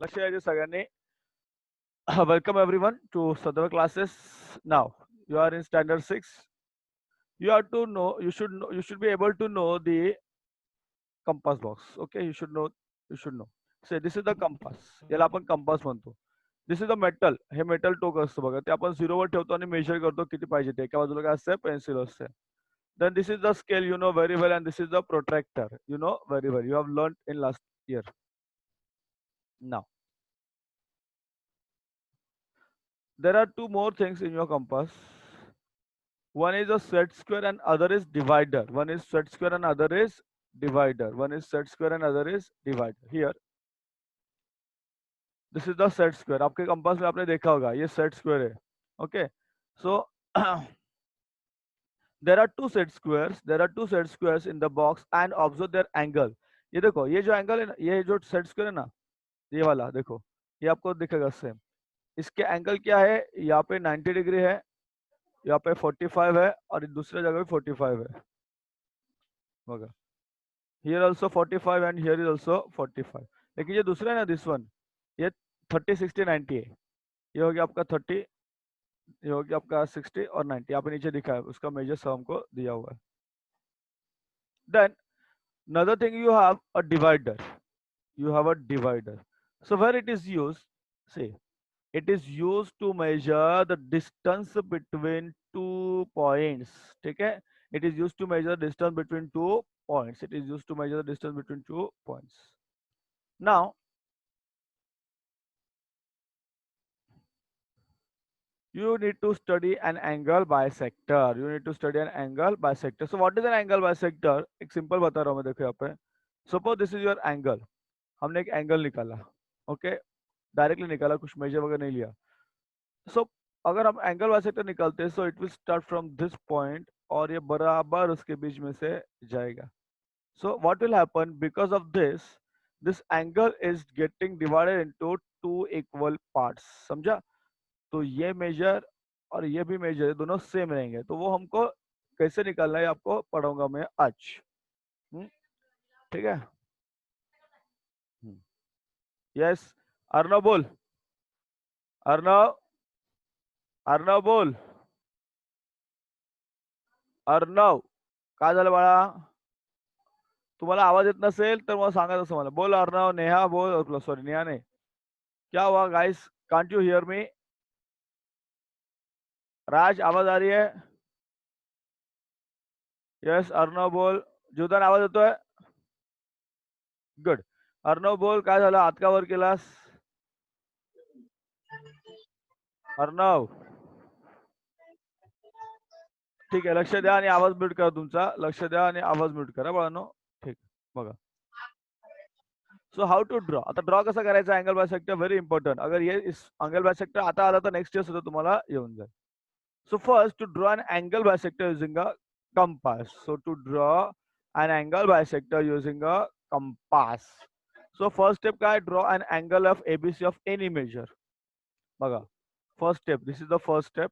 लक्ष द्यायचे सगळ्यांनी. Welcome everyone to Sadhava classes. Now you are in standard 6. You have to know, you should be able to know the compass box. Okay, you should know. Say this is the compass. याला आपण compass म्हणतो. This is the metal. हे metal टोक असतं बघा. ते आपण 0 वर ठेवतो आणि मेजर करतो किती पाहिजे ते. एका बाजूला काय असतं? पेन्सिल असते. Then this is the scale you know very well, and this is the protractor. You know very well. You have learned in last year. Now there are two more things in your compass. One is a set square and other is divider. One is set square and other is divider. One is set square and other is divider. Here, this is the set square. आपके compass में आपने देखा होगा ये set square है. Okay, so there are two set squares. There are two set squares in the box and observe their angle. ये देखो ये जो एंगल है ना, ये जो सेट स्क्वायर है ना, ये वाला देखो, ये आपको दिखेगा सेम. इसके एंगल क्या है? यहाँ पे 90 डिग्री है, यहाँ पे 45 है और दूसरे जगह पे 45 है. बघा, here also 45 and here is also 45. लेकिन ये दूसरा है ना, दिस वन, ये 30 60 90 है. ये हो गया आपका 30, ये हो गया आपका 60 और 90. यहाँ पे नीचे दिखा है, उसका मेजर सब हमको दिया हुआ है. Then another thing, you have a divider. You have a divider. So where it is used, see, it is used to measure the distance between 2 points. ठीक है? It is used to measure the distance between 2 points. It is used to measure the distance between 2 points. Now, you need to study an angle bisector. You need to study an angle bisector. So what is an angle bisector? एक simple बता रहा हूँ मैं, देखो यहाँ पे. Suppose this is your angle. हमने एक angle निकाला. ओके, डायरेक्टली निकाला, कुछ मेजर वगैरह नहीं लिया. सो अगर हम एंगल बाइसेक्टर निकालते हैं, so it will start from this point और ये बराबर उसके बीच में से जाएगा. So what will happen because of this angle is getting divided into two equal parts. समझा? तो ये मेजर और ये भी मेजर दोनों सेम रहेंगे. तो वो हमको कैसे निकालना है आपको पढ़ाऊंगा मैं आज. ठीक है? यस, अर्णव बोल. अर्णव, अर्णव बोल. अर्णव, काय झालं बाळा? तुम्हाला आवाज येत नसेल तर मला सांगा तसं मला. बोल अर्णव. नेहा बोल. सॉरी, नेहा नहीं. क्या हुआ guys? Can't you hear me? Raj, आवाज आ रही है? यस, अर्णव बोल. जुदान, आवाज येतोय? गुड. अर्णव बोल, काय झालं? हात का वर केलास? अर्णव, ठीक आहे, लक्ष द्या आणि आवाज म्यूट करा तुमचा. लक्ष द्या आणि आवाज म्यूट करा बाळांनो. ठीक, बघा. So how to draw. आता ड्रॉ कसा करायचा अँगल बायसेक्टर? Very important. अगर ये इस अँगल बायसेक्टर आता आला तर नेक्स्ट इयर सुद्धा तुम्हाला येऊन जाईल. So first, to draw an angle bisector using a compass. So to draw an angle bisector using a compass. So first step काय? Draw an angle of ABC of any measure. बघा, first step. This is the first step.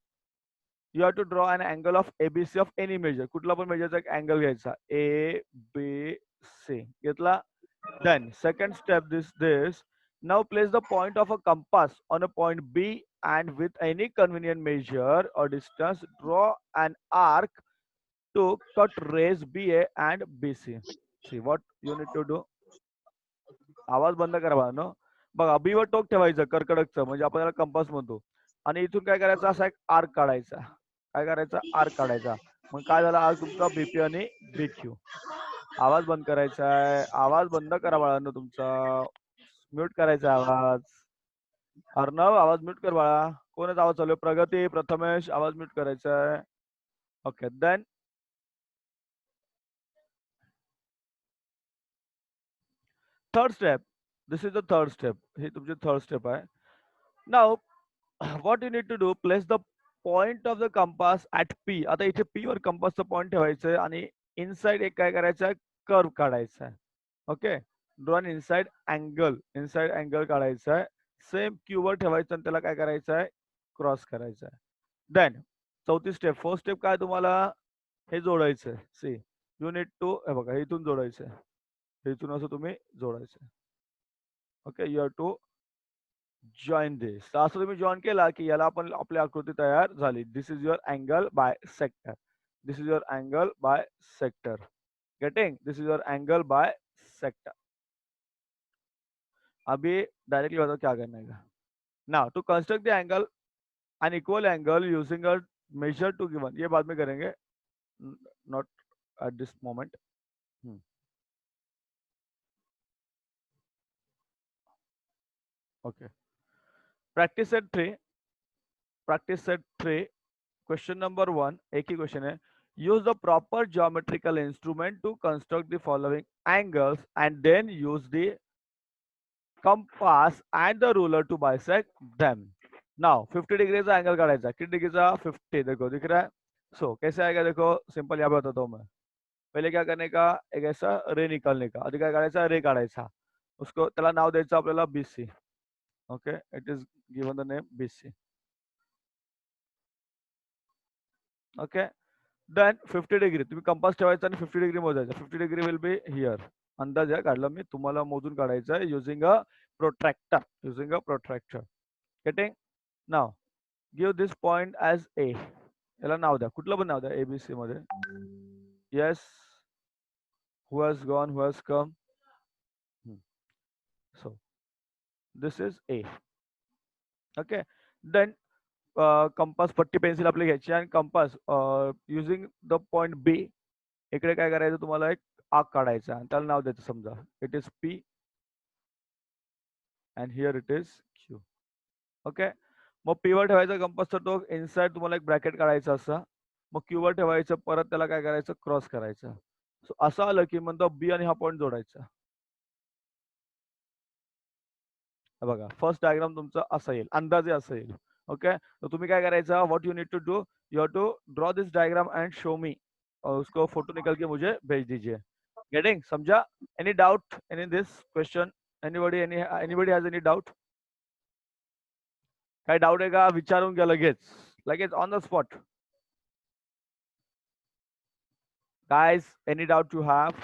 You have to draw an angle of ABC of any measure. कुठला पण मेजरचा एक angle घ्यायचा. A, B, C. घेतला? Then second step, this. Now place the point of a compass on a point B and with any convenient measure or distance, draw an arc to cut rays BA and BC. See what you need to do. आवाज बंद करा बाळांनो. बघा, बी वर टोक ठेवायचं कर्कडकचं, म्हणजे आपण त्याला कंपास म्हणतो. आणि इथून काय करायचं? असा एक आर्क काढायचा. काय करायचा? आर्क काढायचा. मग काय झाला? आर्क तुमचा बीपी आणि बीक्यू. आवाज बंद करायचा आहे. आवाज बंद करा बाळांनो तुमचा. म्यूट करायचा आवाज. अर्णव, आवाज म्यूट कर बाळा. कोणाचा आवाज चालू आहे? प्रगती, प्रथमेश, आवाज म्यूट करायचा आहे. Okay, then third step. This is the third step. हे तुमची थर्ड स्टेप आहे. Now what you need to do, place the point of the compass at P. आता इथे पी वर कंपासचं पॉइंट ठेवायचं आहे आणि इनसाइड एक काय करायचं आहे? कर्व काढायचा आहे. ओके, ड्रॉ अन इनसाइड अँगल काढायचा आहे. सेम क्यू वर ठेवायचं आणि त्याला काय करायचं आहे? क्रॉस करायचं आहे. देन चौथी स्टेप, फोर्थ स्टेप काय? तुम्हाला हे जोडायचं आहे. सी, यू नीड टू, हे बघा, इथून जोडायचं आहे. इथून असं तुम्ही जोडायचं. Okay, you have to join this. तर असं तुम्ही जॉईन केला की याला आपण आपली आकृती तयार झाली. This is your angle bisector. This is your angle bisector. Getting? This is your angle bisector. अभी डायरेक्टली बताओ क्या करना है. Now to construct the angle an equal angle using a measure to given, ये बाद में करेंगे, not at this moment. Okay. Practice set 3. Practice set 3. Question number 1, एक ही क्वेश्चन है. Use the proper geometrical instrument to construct the following angles and then use the compass and the ruler to bisect them. Now 50 degree का angle काढायचा. किती डिग्रीचा? 50. देखो दिख रहा है. सो कैसे आएगा? देखो सिंपल यहाँ पे बताता हूँ मैं. पहले क्या करने का, एक ऐसा रे निकालने का. आधी काय काढायचा? रे काढायचा. उसको त्याला नाव द्यायचं आपल्याला BC. Okay, it is given the name BC. Okay. Then 50 degree तुम्ही कंपास ठेवायचा आणि 50 डिग्री मोजायचा. 50 डिग्री विल बी हियर. अंदाज आहे काढला मी, तुम्हाला मोजून काढायचं आहे using a protractor. Using a protractor. Getting? नाव give this point as A. याला नाव द्या, कुठलं पण नाव द्या एबीसी मध्ये. Yes. Who has gone, who has come. So this is A. Okay. Then compass पट्टी पेन्सिल आपली घ्यायची आणि compass using the point B इकडे काय करायचं, तुम्हाला एक आर्क काढायचा आणि त्याला नाव द्यायचं. समजा it is P and here it is Q. Okay. मग पी वर ठेवायचा कंपास, तर तो इनसाइड तुम्हाला एक ब्रॅकेट काढायचा असा. मग क्यू वर ठेवायचं, परत त्याला काय करायचं, क्रॉस करायचं. सो असं आलं की म्हणतो बी आणि हा पॉईंट जोडायचा. बघा फर्स्ट डायग्राम तुमचा असा येईल, अंदाजे असं येईल. ओके. तर तुम्ही काय करायचं, what you need to do, you have to draw this diagram and show me. और उसको फोटो निकल के मुझे भेज दीजिए. गेटिंग? समझा? Any doubt in this question? Anybody has any doubt? काय डाउट आहे का? विचारून घ्या लगेच, लगेच on the spot. Guys any doubt you have?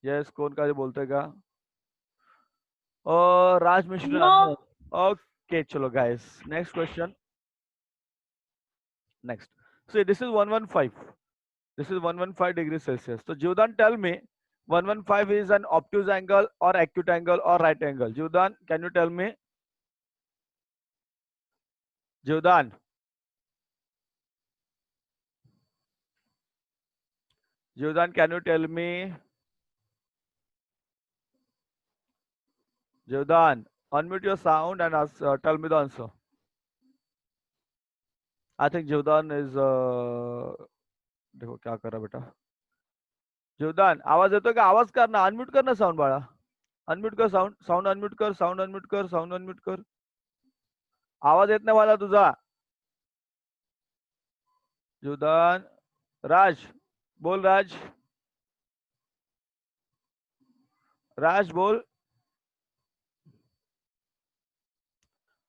Yes, कोण काय बोलतोय का? राज मिश्र. No. ओके चलो guys, next question. Next. So this is 115. This is 115 degrees Celsius. So Jivdan, tell me, 115 is an obtuse angle or acute angle or right angle? Jivdan, can you tell me? Jivdan. Jivdan, can you tell me? Jivdan, unmute your sound and ask, tell me the answer. I think Jivdan is. देखो क्या कर रहा बेटा. जीवदान आवाज येतोय का? आवाज कर ना, अनम्यूट कर ना साऊंड बाळा. अनम्यूट कर साऊंड, साऊंड अनम्यूट कर, साऊंड अनम्यूट कर, साऊंड अनम्यूट कर. आवाज येत नाही मला तुझा. जीवदान. राज बोल. राज, राज बोल.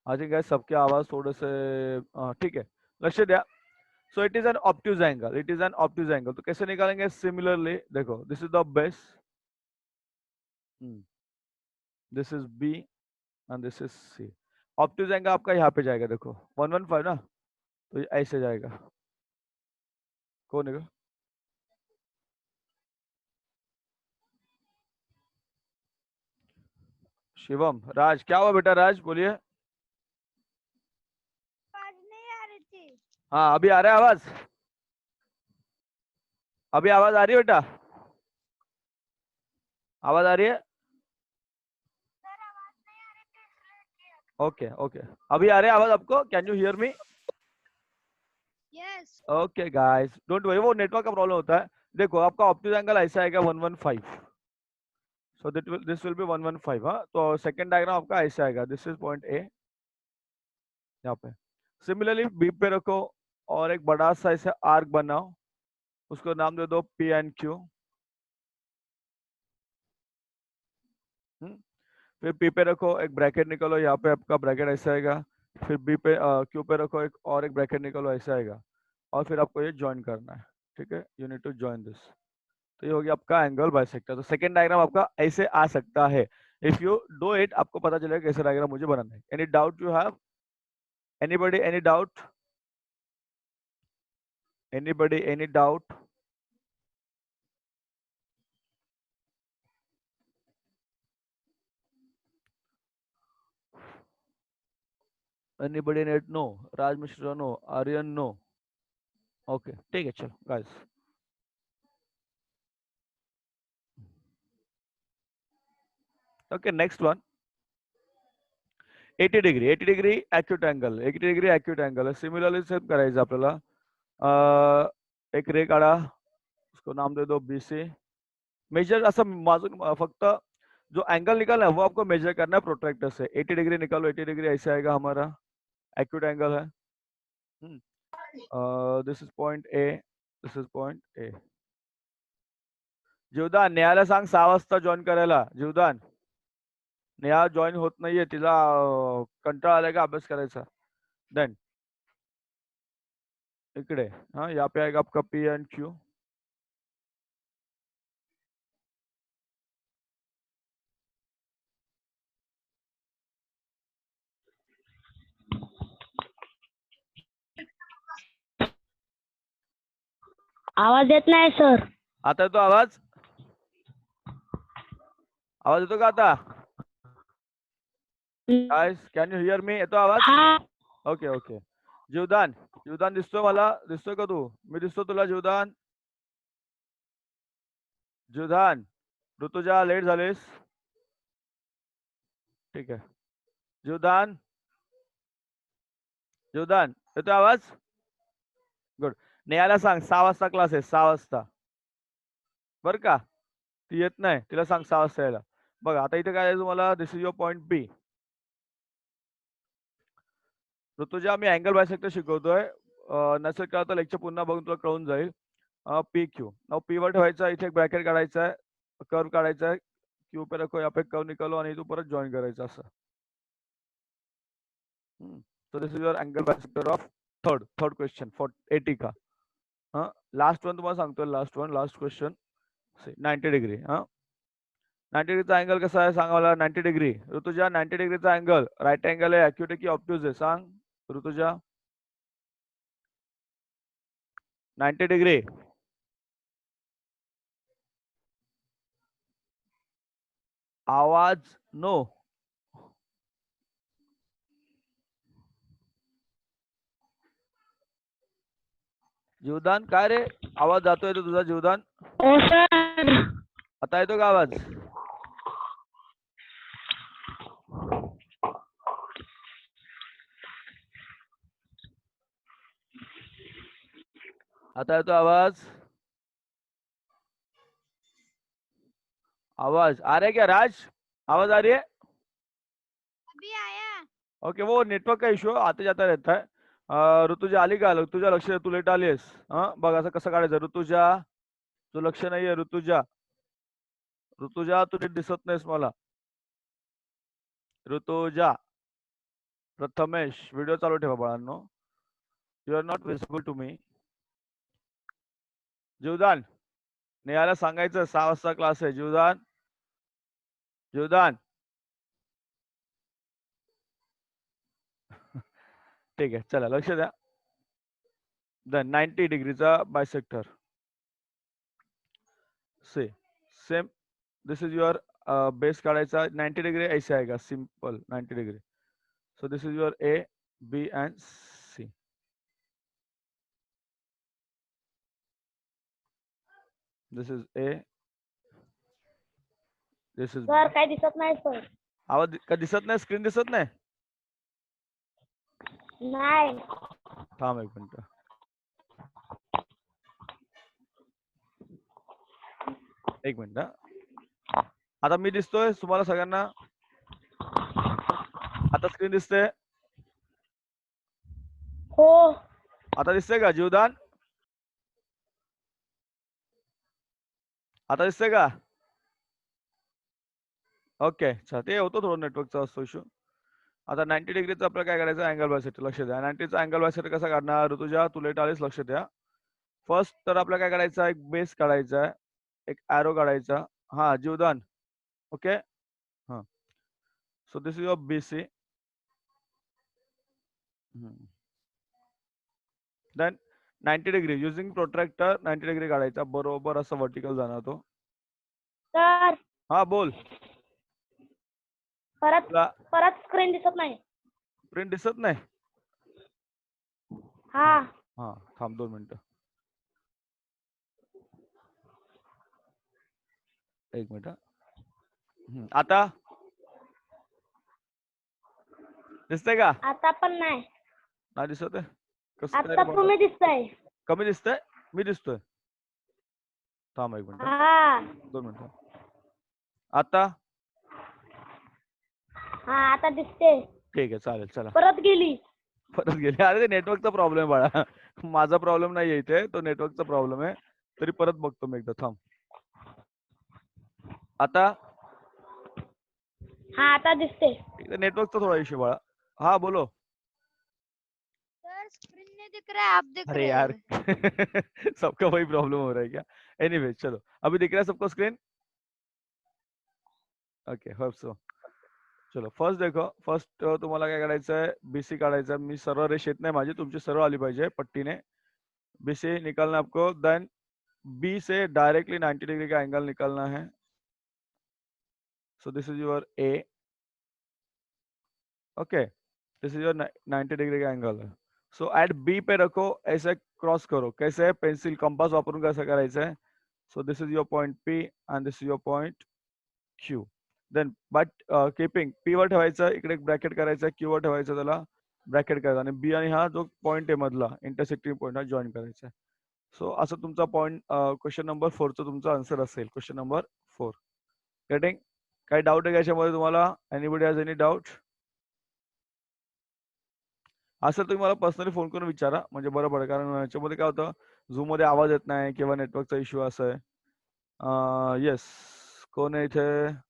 आई थिंक सबके आवाज थोड़े से ठीक है, लक्ष्य द्या. So it is an obtuse angle. It is an obtuse angle. तो कैसे निकालेंगे? सिमिलरली देखो, this is the base, this is B and this is C. Obtuse angle आपका यहाँ पे जाएगा. देखो 115 ना, तो ये ऐसे जाएगा. कौन है? शिवम. राज, क्या हुआ बेटा? राज बोलिए. नहीं आ रही थी. हाँ अभी आ रहा है आवाज. अभी आवाज आ रही है बेटा? आवाज आ रही है? ओके ओके, अभी आ रहा है आवाज आपको? Can you hear me? Yes. Okay guys, don't worry, वो नेटवर्क का प्रॉब्लम होता है. देखो आपका ऑप्टिक एंगल ऐसा आएगा 115. So this will be 115. हाँ, तो सेकंड डायग्राम आपका ऐसा आएगा. दिस इज पॉइंट ए यहाँ पे. सिमिलरली बी पे रखो और एक बड़ा सा ऐसे आर्क बनाओ, उसको नाम दे दो पी एंड क्यू. फिर पी पे रखो, एक ब्रैकेट निकालो, यहाँ पे आपका ब्रैकेट ऐसा आएगा. फिर बी पे क्यू पे रखो एक और एक ब्रैकेट निकालो, ऐसा आएगा. और फिर आपको ये ज्वाइन करना है. ठीक है, यू नीड टू ज्वाइन दिस. तो ये हो गया आपका एंगल बाइसेक्टर. तो सेकंड डायग्राम आपका ऐसे आ सकता है. इफ यू डू इट आपको पता चलेगा कैसे डायग्राम मुझे बनाना है. Any doubt you have? Anybody any doubt? Anybody any doubt? Anybody net no? Raj Mishra no? Aryan no? Okay ठीक है चलो guys. Okay next one. 80 degree. 80 degree acute angle. 80 degree acute angle. Similarly same करायचं आपल्याला. एक रे काढा. उसको नाम दे दो BC. मेजर असं माझून फक्त जो एंगल निकालना है वो आपको मेजर करना है प्रोट्रैक्टर से. 80 डिग्री निकालो. 80 डिग्री ऐसे आएगा हमारा एक्यूट एंगल है. This is point A. This is point A. जीवदान नेहाला सांग 6 वाजता जॉईन करायला. जीवदान नेहा जॉईन होत नाहीये. तिला कंटाळा आलाय का अभ्यास करायचा. देन इकडे हाँ यहाँ पे आएगा आपका P and Q. आवाज येत नाही सर. आता येतो आवाज? आवाज येतो का आता? गाइस कॅन यू हिअर मी? येतो आवाज? हा. Okay okay. जीवदान जीवदान दिसतोय मला? दिसतोय का तू? मी दिसतो तुला जीवदान? जीवदान ऋतुजा लेट झालीस. ठीक आहे. जीवदान जीवदान येतोय आवाज? गुड. नेहाला सांग 6 वाजता क्लास आहे. 6 वाजता बर का. ती येत नाही. तिला सांग 6 वाजता यायला. बघा आता इथे काय आहे तुम्हाला. This is your point B. Rutuja मी अँगल बायसेक्टर शिकवतोय. नसेल का तर लेक्चर पुन्हा बघून तुला कळून जाईल. PQ नाव P वर ठेवायचा. इथे एक ब्रॅकेट काढायचा आहे. कर्व काढायचा आहे. क्यू पे रखो. यहाँ पे कर्व निकालो आणि तू परत जॉईन करायचं असं. So this is your angle bisector of third question for 80 का. लास्ट वन तुम्हाला सांगतोय. Last question 90 degree. 90 डिग्रीचा अँगल कसा आहे सांगा मला. 90 डिग्री. ऋतुजा 90 डिग्रीचा अँगल राईट अँगल आहे ॲक्यूट आहे की ऑब्ट्यूज आहे सांग ऋतुजा. 90 डिग्री. आवाज नो. जीवदान काय रे आवाज जातोय तो तुझा जीवदान? हो सर. आता येतो का आवाज? आता येतो आवाज? आवाज आ रहा है क्या राज? आवाज आ रही है? अभी आया. ओके वो नेटवर्क का इश्यू आते जाता रहता है. ऋतुजा आली का? ऋतुजा लक्ष दे. तू लेट आलीस. बघ असं कसं काढायचं. ऋतुजा तू लक्ष नाहीये. ऋतुजा ऋतुजा तू नीट दिसत नाहीस मला. ऋतुजा. प्रथमेश व्हिडिओ चालू ठेवा बाळांनो. You are not visible to me. जीवदान नेहाला सांगायचं 6 वाजता क्लास आहे. जीवदान जीवदान ठीक आहे चला लक्ष द्या. देन 90 डिग्रीचा bisector. Same this is your base काढायचा. 90 डिग्री ऐसे आएगा simple 90 degree. So this is your A, B and C. This is A. This is sir काय दिसत नाही सर. आवाज का दिसत नाही? स्क्रीन दिसत नाही? नाही. थांब एक मिनिट. एक मिनिट. आता मी दिसतोय तुम्हाला सगळ्यांना? आता स्क्रीन दिसते? हो. आता दिसते का जीवदान? आता दिसते का? ओके अच्छा ते होतो थोडं नेटवर्कचा असतो इश्यू. आता 90 डिग्रीचा आपल्याला काय करायचं अँगल बायसेक्टर. लक्ष द्या. 90चा अँगल बायसेक्टर कसा काढणार? ऋतुजा तू लेट आलीस लक्ष द्या. फर्स्ट तर आपल्याला काय करायचं एक बेस काढायचा आहे. एक ॲरो काढायचा. हा जीवदान okay. So this is your BC. Then 90 degree using protractor 90 degree काढायचा बरोबर असं वर्टिकल जाणार तो. सर हा बोल. परत तुला परत स्क्रीन दिसत नाही. प्रिंट दिसत नाही. हा हा थांब 2 मिनिटं. 1 मिनिट. आता दिसतंय का? आता पण नाही. नाही दिसत आहे. कसं आता काय तुम्ही दिसताय. कमी दिसतंय? मी दिसतोय. थांब 1 मिनिट. हा 2 मिनिटं. आता हा आता दिसते. ठीक आहे चालेल चला. परत गेली. परत गेले. अरे ते नेटवर्कचा प्रॉब्लेम बाळा. माझा प्रॉब्लेम नाहीये इथे, तो नेटवर्कचा प्रॉब्लेम आहे. तरी परत बघतो मी एकदा थांब. आता हा आता दिसते. नेटवर्कचा थोडा इश्यू बाळा. हा बोलो. सर स्क्रीन नहीं दिख रहा है, आप दिख अरे रहे यार हैं. सबका वही प्रॉब्लम हो रहा है क्या? एनीवे चलो अभी दिख रहा है सबको स्क्रीन? Okay hope so. चलो फर्स्ट देखो. फर्स्ट तुम्हाला काय काढायचं आहे? बीसी काढायचं आहे. मी सरळ रेष येत नाही माझी, तुमची सरळ आली पाहिजे पट्टीने. बीसी निकालना आपको. देन बी से डायरेक्टली 90 डिग्री का एंगल निकालना है. So this is your A. Okay this is your 90 degree का एंगल है. सो एट बी पे रखो, ऐसे क्रॉस करो. कैसे? पेन्सिल कंपास वापरून कसं करायचं आहे? So this is your point P and this is your point Q. Then but keeping P वर ठेवायचं, इकडे एक ब्रॅकेट करायचं, क्यू वर ठेवायचं, त्याला ब्रॅकेट करायचं आणि बी आणि हा जो पॉइंट आहे मधला इंटरसेक्टिंग पॉइंट हा जॉईन करायचा. सो असं तुमचा पॉइंट क्वेश्चन नंबर 4 चा तुमचा आन्सर असेल. Question number 4. गेटिंग? काही डाऊट आहे का याच्यामध्ये तुम्हाला? Anybody has any doubt? असं तुम्ही मला पर्सनली फोन करून विचारा, म्हणजे बरं पडेल. कारण याच्यामध्ये काय होतं, झूम मध्ये आवाज येत नाही किंवा नेटवर्कचा इश्यू असा आहे. येस कोण आहे इथे?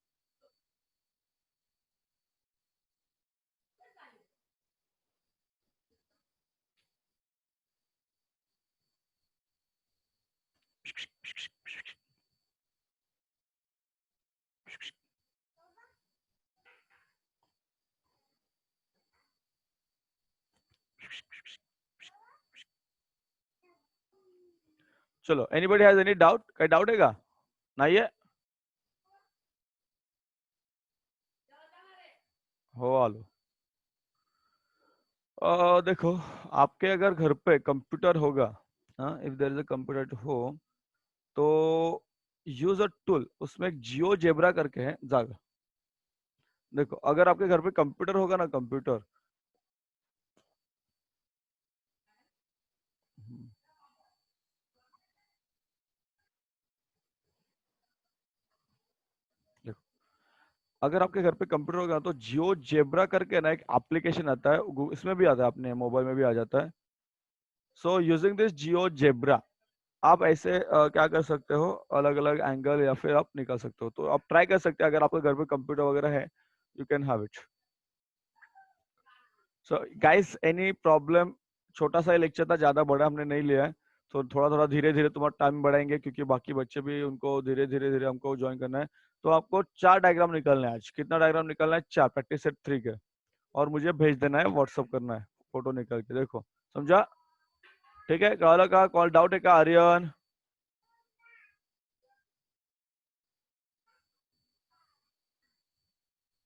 चलो एनीबडी हॅज एनी डाऊट? काही डाऊट आहे का? नाहीये? हो आलो. देखो आपके अगर घर पे कंप्यूटर होगा, if there is a computer at home, तो यूज अ टूल. उसमें एक जियो जेब्रा करके है जागा. देखो अगर आपके घर पे कंप्यूटर होगा ना, कंप्यूटर देखो अगर आपके घर पे कंप्यूटर होगा तो जियो जेब्रा करके ना एक एप्लीकेशन आता है, इसमें भी आता है, अपने मोबाइल में भी आ जाता है. सो यूजिंग दिस जियो जेब्रा आप ऐसे क्या कर सकते हो, अलग अलग एंगल या फिर आप निकाल सकते हो. तो आप ट्राई कर सकते हैं अगर आपके घर पे कंप्यूटर वगैरह है, you can have it. So guys any problem? छोटा सा लेक्चर था, ज्यादा बड़ा हमने नहीं लिया है. तो थोड़ा थोड़ा धीरे धीरे तुम्हारा टाइम बढ़ाएंगे, क्योंकि बाकी बच्चे भी उनको धीरे धीरे धीरे हमको ज्वाइन करना है. तो आपको 4 डायग्राम निकालना है आज. कितना डायग्राम निकालना है? 4. प्रैक्टिस सेट 3 के. और मुझे भेज देना है, व्हाट्सअप करना है फोटो निकाल के. देखो समझा? ठीक है. कॉल का कॉल डाउट है का? Aryan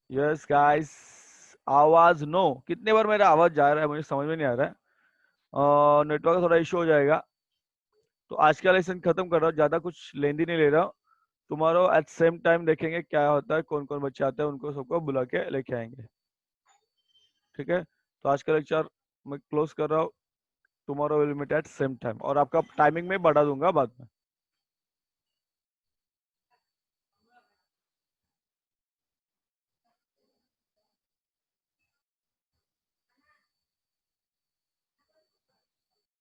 yes guys. आवाज नो. कितने बार मेरा आवाज जा रहा है मुझे समझ में नहीं आ रहा है. नेटवर्क का थोड़ा इशू हो जाएगा. तो आज का लेसन खत्म कर रहा हूँ, ज्यादा कुछ लेंदी नहीं ले रहा हूँ. टुमारो एट सेम टाइम देखेंगे क्या होता है, कौन कौन बच्चे आते हैं, उनको सबको बुला के लेके आएंगे. ठीक है. तो आज का लेक्चर मैं क्लोज कर रहा हूँ. Tomorrow will meet at same time, और आपका टाइमिंग में बढ़ा दूंगा बाद में.